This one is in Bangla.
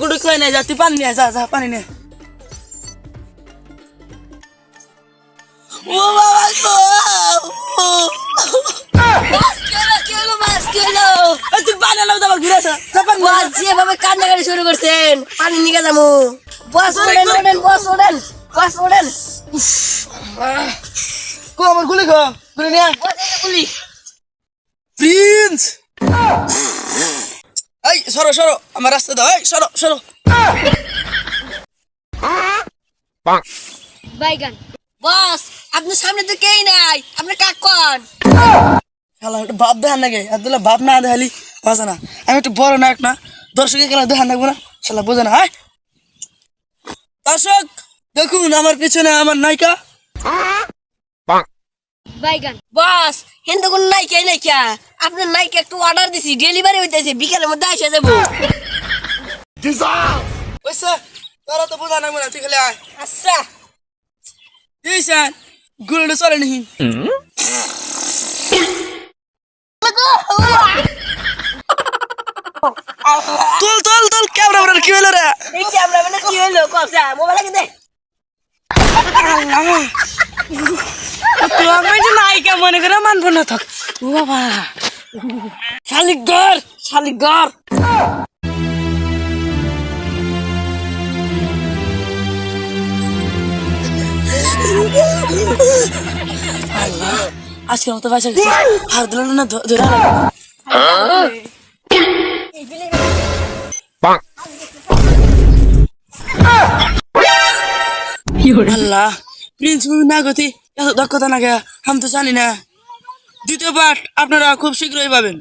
গুড়ুক কই না যা তুই পানি নিয়ে যা পানি নে ও বাবা গো মাছ কেলো তুই পানি লাও দাও ঘুরেছ যা পানি বস যেভাবে কান্নাকাটি শুরু করছেন পানি নিয়ে যাবো বস ওড়েন কো আমার গুলি গো গুলি নিয়ে গুলি প্রিন্স এই সরো আমার রাস্তা দাও এই সরো বাইগান বস আপনার সামনে তো কেই নাই আপনি কাক কোন শালা একটু বাপ দেখান নাকি আব্দুল্লাহ বাপ না দেখালি বাজে না আমি একটু বড় নায়ক না দর্শকের খেলা দেখান লাগবো না শালা বোঝে না হাই দর্শক দেখুন আমার পিছনে আমার নায়িকা বাইগান বস হিন্দু কোন নাইকে নাইকা আপনার নাইকে একটু অর্ডার দিছি ডেলিভারি হইতেছে বিকালের মধ্যে এসে যাবো ওইসা তোরা তো বোঝা লাগবো না তুই খেলে আয় আচ্ছা এই স্যার গুলিটা চলে নি তোল ক্যামেরা কি হলো রে এই ক্যামেরা মানে কি হলো কসা মোবাইল লাগে দে তুই আমায় যে নায়িকা মনে করে মানবো না থাক ও বাবা শালিকগর আল্লাহ আজকের মতো বাসা গেছে হার দিল না ধরে আল্লাহ প্রিন্স মুভি না গতি এত দক্ষতা না গে আমি তো জানি না দ্বিতীয় পার্ট আপনারা খুব শীঘ্রই পাবেন।